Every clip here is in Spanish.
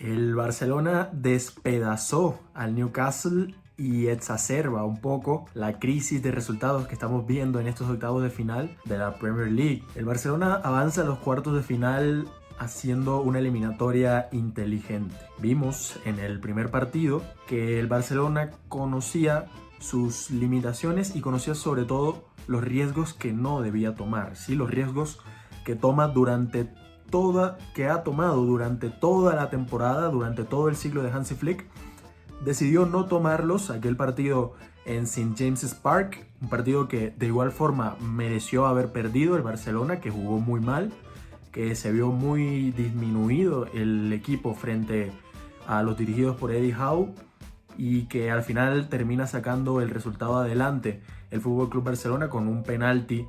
El Barcelona despedazó al Newcastle y exacerba un poco la crisis de resultados que estamos viendo en estos octavos de final de la Premier League. El Barcelona avanza a los cuartos de final haciendo una eliminatoria inteligente. Vimos en el primer partido que el Barcelona conocía sus limitaciones y conocía sobre todo los riesgos que no debía tomar, ¿sí? Los riesgos que toma ha tomado durante toda la temporada, durante todo el ciclo de Hansi Flick. Decidió no tomarlos aquel partido en St. James's Park, un partido que de igual forma mereció haber perdido el Barcelona, que jugó muy mal, que se vio muy disminuido el equipo frente a los dirigidos por Eddie Howe y que al final termina sacando el resultado adelante el FC Barcelona con un penalti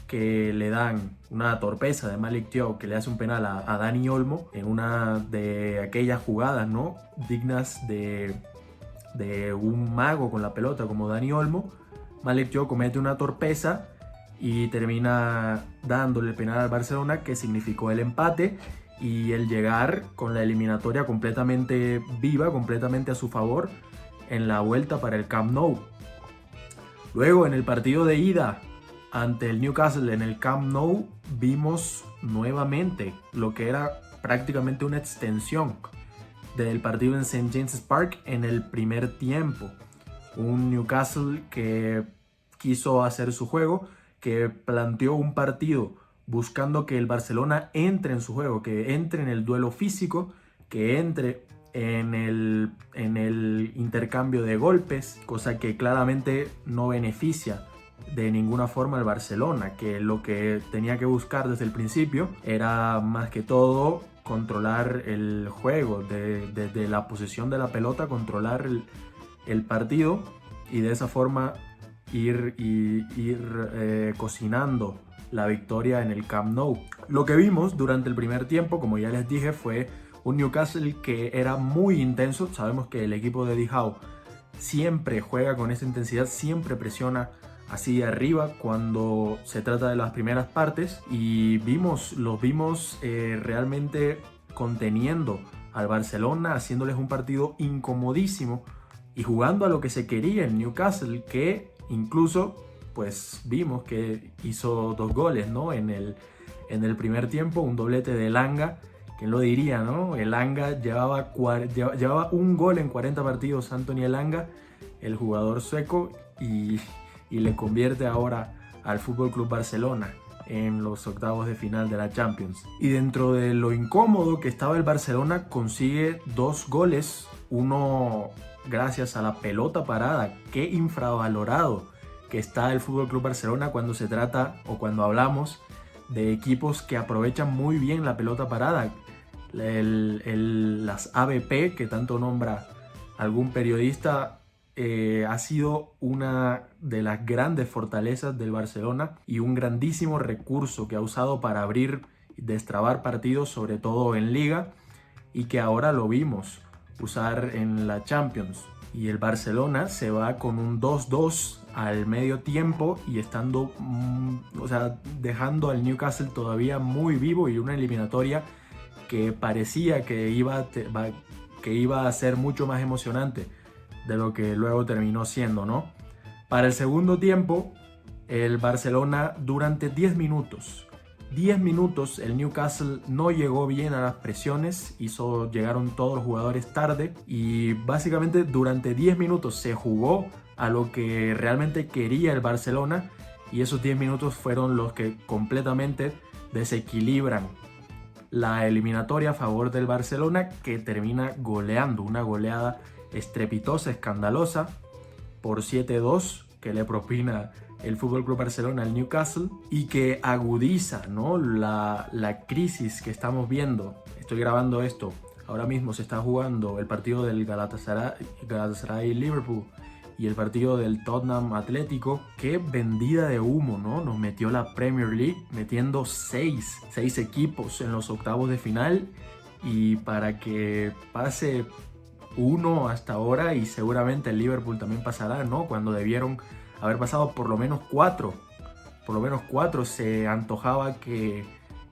que le dan, una torpeza de Malick Thiaw, que le hace un penal a Dani Olmo en una de aquellas jugadas, ¿no?, dignas de un mago con la pelota como Dani Olmo. Malick Thiaw comete una torpeza y termina dándole el penal al Barcelona, que significó el empate y el llegar con la eliminatoria completamente viva, completamente a su favor en la vuelta para el Camp Nou. Luego, en el partido de ida ante el Newcastle en el Camp Nou, vimos nuevamente lo que era prácticamente una extensión del partido en St. James's Park en el primer tiempo. Un Newcastle que quiso hacer su juego, que planteó un partido buscando que el Barcelona entre en su juego, que entre en el duelo físico, que entre en el intercambio de golpes, cosa que claramente no beneficia de ninguna forma al Barcelona, que lo que tenía que buscar desde el principio era más que todo controlar el juego, desde la posesión de la pelota, controlar el partido y de esa forma ir cocinando la victoria en el Camp Nou. Lo que vimos durante el primer tiempo, como ya les dije, fue un Newcastle que era muy intenso. Sabemos que el equipo de Eddie Howe siempre juega con esa intensidad, siempre presiona así de arriba cuando se trata de las primeras partes, y los vimos realmente conteniendo al Barcelona, haciéndoles un partido incomodísimo y jugando a lo que se quería en Newcastle, que incluso pues vimos que hizo 2 goles, ¿no? En el primer tiempo, un doblete de Elanga. ¿Quién lo diría, no? Elanga llevaba un gol en 40 partidos, Anthony Elanga, el jugador sueco, y le convierte ahora al FC Barcelona en los octavos de final de la Champions. Y dentro de lo incómodo que estaba el Barcelona, consigue 2 goles, uno gracias a la pelota parada. Qué infravalorado que está el FC Barcelona cuando se trata o cuando hablamos de equipos que aprovechan muy bien la pelota parada. Las ABP, que tanto nombra algún periodista, ha sido una de las grandes fortalezas del Barcelona y un grandísimo recurso que ha usado para abrir y destrabar partidos, sobre todo en Liga, y que ahora lo vimos usar en la Champions. Y el Barcelona se va con un 2-2 al medio tiempo y dejando al Newcastle todavía muy vivo, y una eliminatoria que parecía que iba a ser mucho más emocionante de lo que luego terminó siendo, ¿no? Para el segundo tiempo, el Barcelona durante 10 minutos el Newcastle no llegó bien a las presiones, llegaron todos los jugadores tarde, y básicamente durante 10 minutos se jugó a lo que realmente quería el Barcelona, y esos 10 minutos fueron los que completamente desequilibran la eliminatoria a favor del Barcelona, que termina goleando, una goleada estrepitosa, escandalosa, por 7-2 que le propina el FC Barcelona al Newcastle, y que agudiza, ¿no?, la crisis que estamos viendo. Estoy grabando esto, ahora mismo se está jugando el partido del Galatasaray-Liverpool y el partido del Tottenham Atlético. Qué vendida de humo, ¿no? Nos metió la Premier League metiendo 6 equipos en los octavos de final, y para que pase uno hasta ahora, y seguramente el Liverpool también pasará, ¿no?, cuando debieron haber pasado por lo menos 4. Se antojaba que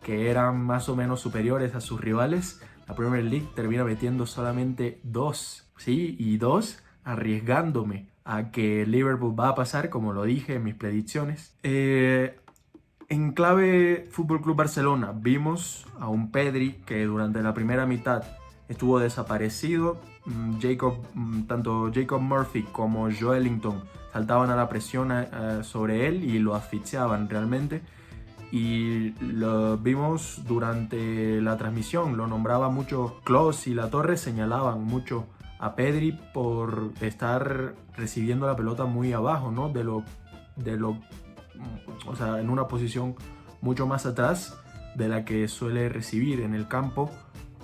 eran más o menos superiores a sus rivales. la Premier League termina metiendo solamente 2, ¿sí? Y 2 arriesgándome a que Liverpool va a pasar, como lo dije en mis predicciones. En clave Fútbol Club Barcelona vimos a un Pedri que durante la primera mitad estuvo desaparecido. Tanto Jacob Murphy como Joelinton saltaban a la presión sobre él y lo asfixiaban realmente. Y lo vimos durante la transmisión, lo nombraba mucho Klose y La Torre, señalaban mucho a Pedri por estar recibiendo la pelota muy abajo, ¿no? O sea, en una posición mucho más atrás de la que suele recibir en el campo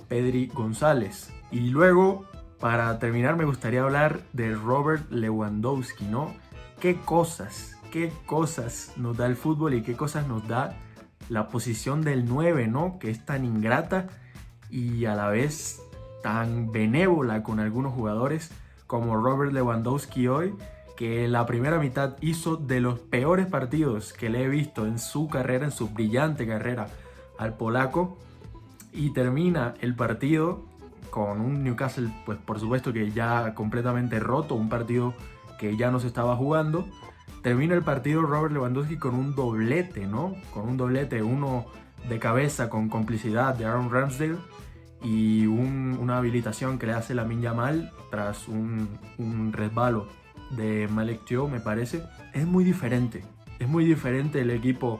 Pedri González. Y luego, para terminar, me gustaría hablar de Robert Lewandowski, ¿no? Qué cosas nos da el fútbol y qué cosas nos da la posición del 9, ¿no? Que es tan ingrata y a la vez tan benévola con algunos jugadores como Robert Lewandowski hoy, que la primera mitad hizo de los peores partidos que le he visto en su carrera, en su brillante carrera al polaco, y termina el partido con un Newcastle, pues por supuesto que ya completamente roto, un partido que ya no se estaba jugando. Termina el partido Robert Lewandowski con un doblete, ¿no? Con un doblete, uno de cabeza con complicidad de Aaron Ramsdale y una habilitación que le hace Lamine Yamal tras un resbalo de Malek Thiaw, me parece. Es muy diferente el equipo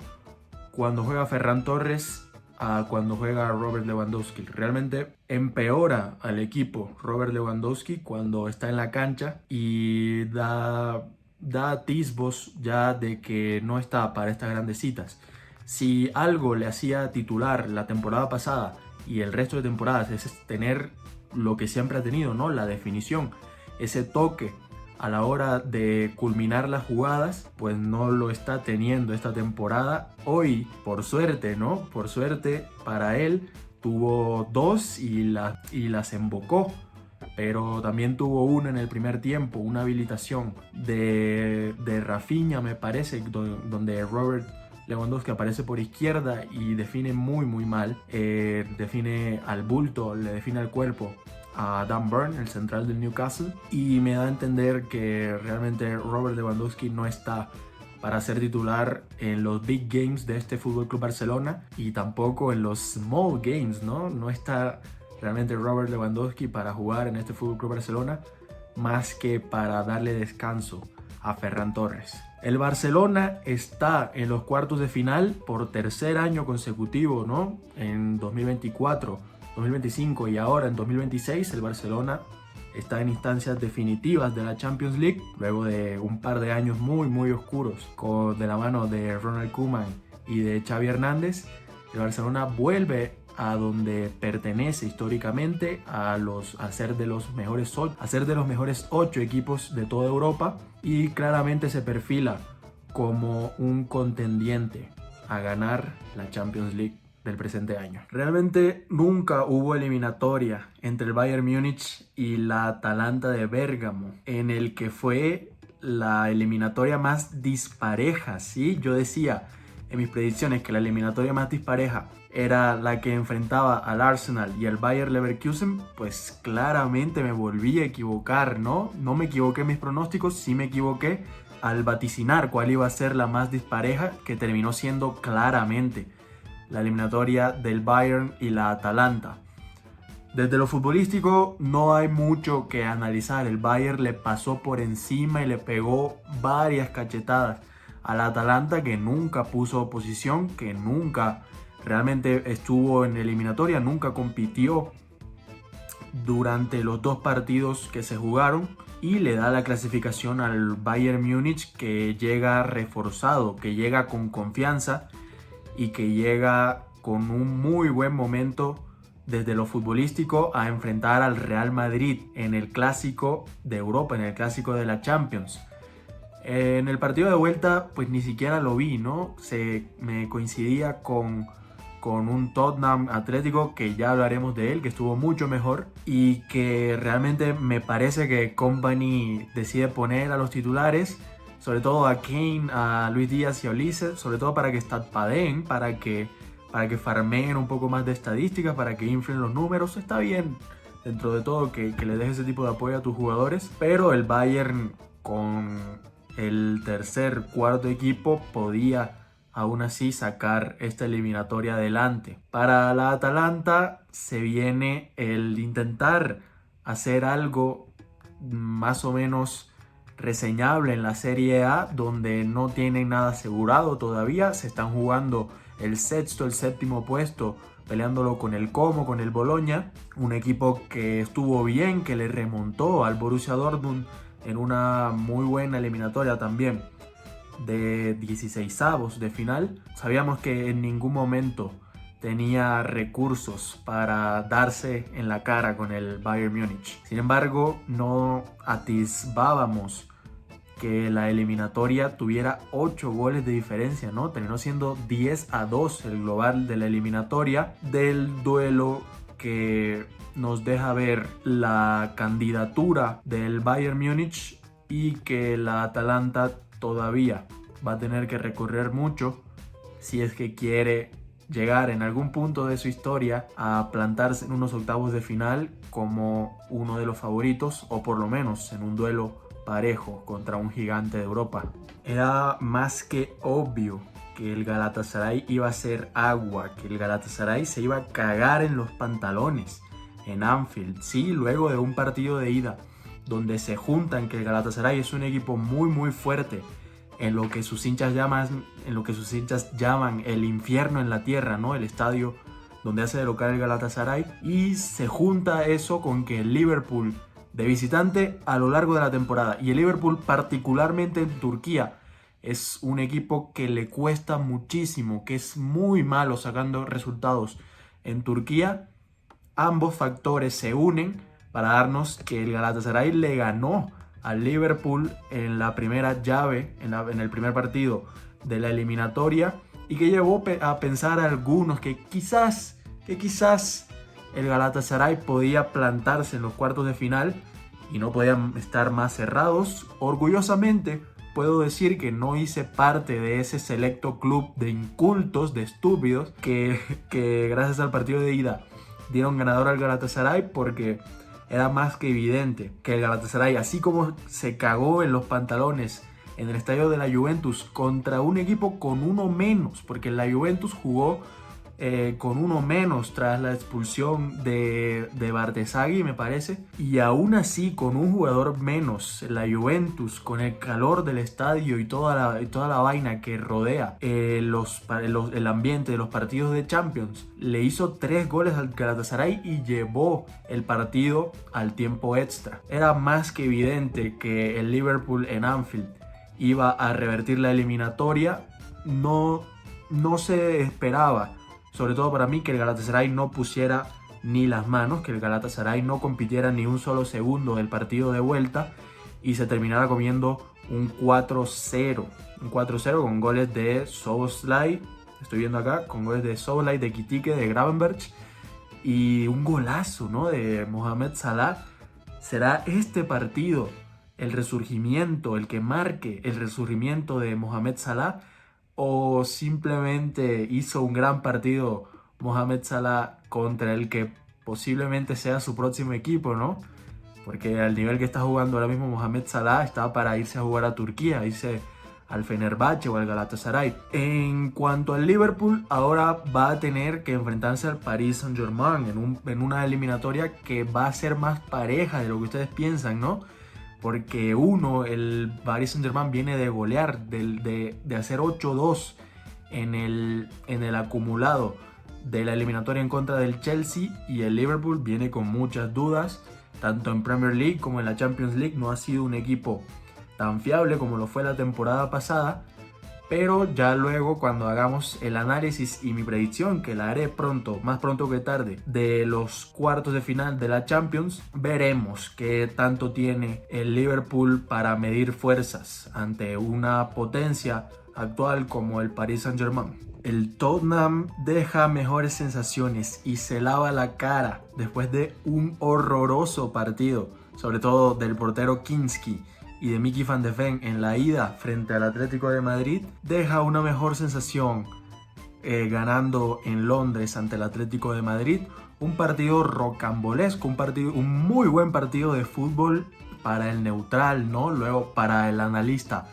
cuando juega Ferran Torres a cuando juega Robert Lewandowski. Realmente empeora al equipo Robert Lewandowski cuando está en la cancha y da atisbos ya de que no está para estas grandes citas. Si algo le hacía titular la temporada pasada y el resto de temporadas es tener lo que siempre ha tenido, ¿no? La definición, ese toque a la hora de culminar las jugadas, pues no lo está teniendo esta temporada. Hoy, por suerte, ¿no? Por suerte para él, tuvo 2 y las embocó. Pero también tuvo una en el primer tiempo, una habilitación de Rafinha, me parece, donde Robert Lewandowski aparece por izquierda y define muy mal. Define al bulto, le define al cuerpo a Dan Burn, el central del Newcastle, y me da a entender que realmente Robert Lewandowski no está para ser titular en los big games de este FC Barcelona y tampoco en los small games, ¿no? No está realmente Robert Lewandowski para jugar en este FC Barcelona más que para darle descanso a Ferran Torres. El Barcelona está en los cuartos de final por tercer año consecutivo, ¿no? En 2024, 2025 y ahora en 2026 el Barcelona está en instancias definitivas de la Champions League luego de un par de años muy oscuros de la mano de Ronald Koeman y de Xavi Hernández. El Barcelona vuelve a donde pertenece históricamente, a ser de los mejores 8 equipos de toda Europa, y claramente se perfila como un contendiente a ganar la Champions League del presente año. Realmente nunca hubo eliminatoria entre el Bayern Múnich y la Atalanta de Bérgamo en el que fue la eliminatoria más dispareja, ¿sí? Yo decía en mis predicciones que la eliminatoria más dispareja era la que enfrentaba al Arsenal y al Bayer Leverkusen, pues claramente me volví a equivocar, ¿no? No me equivoqué en mis pronósticos, sí me equivoqué al vaticinar cuál iba a ser la más dispareja, que terminó siendo claramente la eliminatoria del Bayern y la Atalanta. Desde lo futbolístico no hay mucho que analizar. El Bayern le pasó por encima y le pegó varias cachetadas al Atalanta, que nunca puso oposición, que nunca realmente estuvo en eliminatoria, nunca compitió durante los 2 partidos que se jugaron, y le da la clasificación al Bayern Múnich, que llega reforzado, que llega con confianza y que llega con un muy buen momento desde lo futbolístico a enfrentar al Real Madrid en el clásico de Europa, en el clásico de la Champions. En el partido de vuelta pues ni siquiera lo vi, ¿no? Me coincidía con un Tottenham Atlético, que ya hablaremos de él, que estuvo mucho mejor, y que realmente me parece que Kompany decide poner a los titulares, sobre todo a Kane, a Luis Díaz y a Olise, sobre todo para que Stade Padén, para que para que farmeen un poco más de estadísticas, para que inflen los números. Está bien, dentro de todo, que le dejes ese tipo de apoyo a tus jugadores, pero el Bayern con el tercer, cuarto equipo podía aún así sacar esta eliminatoria adelante. Para la Atalanta se viene el intentar hacer algo más o menos reseñable en la Serie A, donde no tienen nada asegurado todavía. Se están jugando el sexto, el séptimo puesto, peleándolo con el Como, con el Bologna, un equipo que estuvo bien, que le remontó al Borussia Dortmund en una muy buena eliminatoria también de 16avos de final. Sabíamos que en ningún momento tenía recursos para darse en la cara con el Bayern Múnich. Sin embargo, no atisbábamos que la eliminatoria tuviera 8 goles de diferencia, ¿no? Terminó siendo 10-2 el global de la eliminatoria, del duelo que nos deja ver la candidatura del Bayern Múnich y que la Atalanta todavía va a tener que recorrer mucho si es que quiere llegar en algún punto de su historia a plantarse en unos octavos de final como uno de los favoritos, o por lo menos en un duelo parejo contra un gigante de Europa. Era más que obvio que el Galatasaray iba a ser agua, que el Galatasaray se iba a cagar en los pantalones en Anfield, sí, luego de un partido de ida donde se juntan, que el Galatasaray es un equipo muy fuerte en lo que sus hinchas llaman el infierno en la tierra, ¿no? El estadio donde hace de local el Galatasaray, y se junta eso con que el Liverpool de visitante a lo largo de la temporada, y el Liverpool particularmente en Turquía, es un equipo que le cuesta muchísimo, que es muy malo sacando resultados en Turquía. Ambos factores se unen para darnos que el Galatasaray le ganó al Liverpool en la primera llave, en el primer partido de la eliminatoria, y que llevó a pensar a algunos que quizás el Galatasaray podía plantarse en los cuartos de final y no podían estar más cerrados. Orgullosamente puedo decir que no hice parte de ese selecto club de incultos, de estúpidos, que gracias al partido de ida dieron ganador al Galatasaray, porque era más que evidente que el Galatasaray, así como se cagó en los pantalones en el estadio de la Juventus contra un equipo con uno menos, porque la Juventus jugó con uno menos tras la expulsión de Bartesagui, me parece, y aún así con un jugador menos, la Juventus, con el calor del estadio y toda la vaina que rodea el ambiente de los partidos de Champions, le hizo 3 goles al Galatasaray y llevó el partido al tiempo extra. Era más que evidente que el Liverpool en Anfield iba a revertir la eliminatoria. No se esperaba, sobre todo para mí, que el Galatasaray no pusiera ni las manos, que el Galatasaray no compitiera ni un solo segundo del partido de vuelta y se terminara comiendo un 4-0. Un 4-0 con goles de Szoboszlai, estoy viendo acá, con goles de Szoboszlai, de Ekitike, de Gravenberch, y un golazo, ¿no?, de Mohamed Salah. ¿Será este partido el resurgimiento, el que marque el resurgimiento de Mohamed Salah? ¿O simplemente hizo un gran partido Mohamed Salah contra el que posiblemente sea su próximo equipo, ¿no? Porque al nivel que está jugando ahora mismo Mohamed Salah está para irse a jugar a Turquía, irse al Fenerbahce o al Galatasaray. En cuanto al Liverpool, ahora va a tener que enfrentarse al Paris Saint-Germain en una eliminatoria que va a ser más pareja de lo que ustedes piensan, ¿no? Porque el Paris Saint-Germain viene de golear, de hacer 8-2 en el acumulado de la eliminatoria en contra del Chelsea, y el Liverpool viene con muchas dudas, tanto en Premier League como en la Champions League. No ha sido un equipo tan fiable como lo fue la temporada pasada, pero ya luego, cuando hagamos el análisis y mi predicción, que la haré pronto, más pronto que tarde, de los cuartos de final de la Champions, veremos qué tanto tiene el Liverpool para medir fuerzas ante una potencia actual como el Paris Saint-Germain. El Tottenham deja mejores sensaciones y se lava la cara después de un horroroso partido, sobre todo del portero Kinski y de Mickey van de Ven en la ida frente al Atlético de Madrid. Deja una mejor sensación ganando en Londres ante el Atlético de Madrid. Un partido rocambolesco, un muy buen partido de fútbol para el neutral, ¿no? Luego para el analista.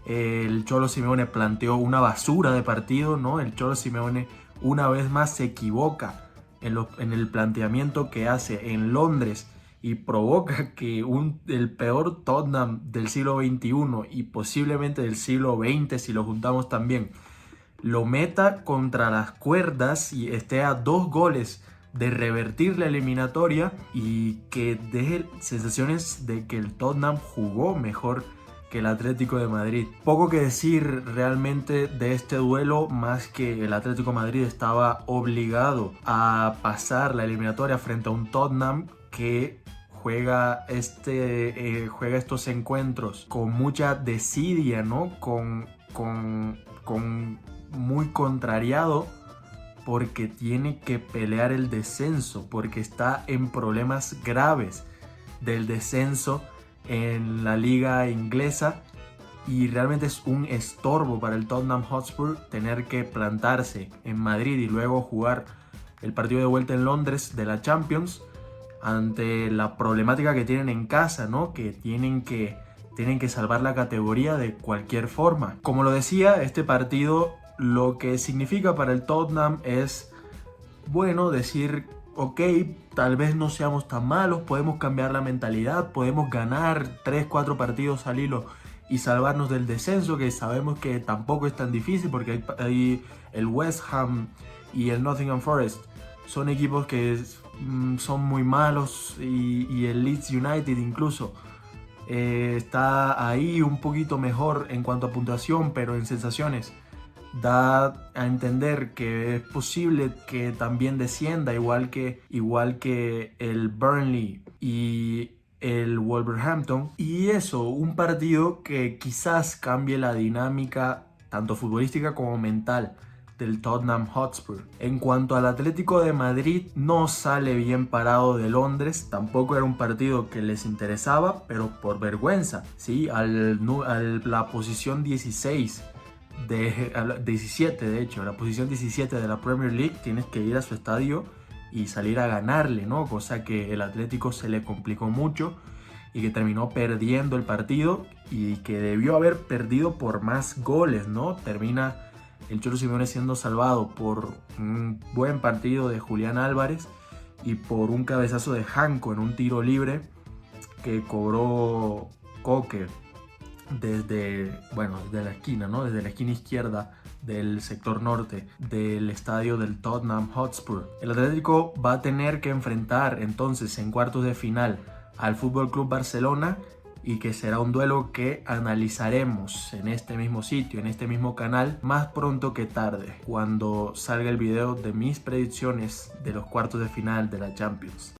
El Cholo Simeone planteó una basura de partido, ¿no? El Cholo Simeone una vez más se equivoca en el planteamiento que hace en Londres y provoca que el peor Tottenham del siglo XXI y posiblemente del siglo XX, si lo juntamos también, lo meta contra las cuerdas y esté a 2 goles de revertir la eliminatoria y que deje sensaciones de que el Tottenham jugó mejor que el Atlético de Madrid. Poco que decir realmente de este duelo, más que el Atlético de Madrid estaba obligado a pasar la eliminatoria frente a un Tottenham que juega estos encuentros con mucha desidia, ¿no? Con muy contrariado, porque tiene que pelear el descenso, porque está en problemas graves del descenso en la liga inglesa y realmente es un estorbo para el Tottenham Hotspur tener que plantarse en Madrid y luego jugar el partido de vuelta en Londres de la Champions ante la problemática que tienen en casa, ¿no? Que tienen que salvar la categoría de cualquier forma. Como lo decía, este partido lo que significa para el Tottenham es, bueno, decir, ok, tal vez no seamos tan malos, podemos cambiar la mentalidad, podemos ganar 3-4 partidos al hilo y salvarnos del descenso, que sabemos que tampoco es tan difícil porque hay el West Ham y el Nottingham Forest. Son equipos que son muy malos y el Leeds United incluso está ahí un poquito mejor en cuanto a puntuación, pero en sensaciones da a entender que es posible que también descienda, igual que el Burnley y el Wolverhampton. Y eso, un partido que quizás cambie la dinámica tanto futbolística como mental del Tottenham Hotspur. En cuanto al Atlético de Madrid, no sale bien parado de Londres, tampoco era un partido que les interesaba, pero por vergüenza, ¿sí? La posición 16 17, de hecho, la posición 17 de la Premier League, tienes que ir a su estadio y salir a ganarle, ¿no? Cosa que el Atlético se le complicó mucho y que terminó perdiendo el partido y que debió haber perdido por más goles, ¿no? Termina el Cholo Simeone siendo salvado por un buen partido de Julián Álvarez y por un cabezazo de Janko en un tiro libre que cobró Koke desde la esquina, ¿no? Desde la esquina izquierda del sector norte del estadio del Tottenham Hotspur. El Atlético va a tener que enfrentar entonces en cuartos de final al FC Barcelona y que será un duelo que analizaremos en este mismo sitio, en este mismo canal, más pronto que tarde, cuando salga el video de mis predicciones de los cuartos de final de la Champions.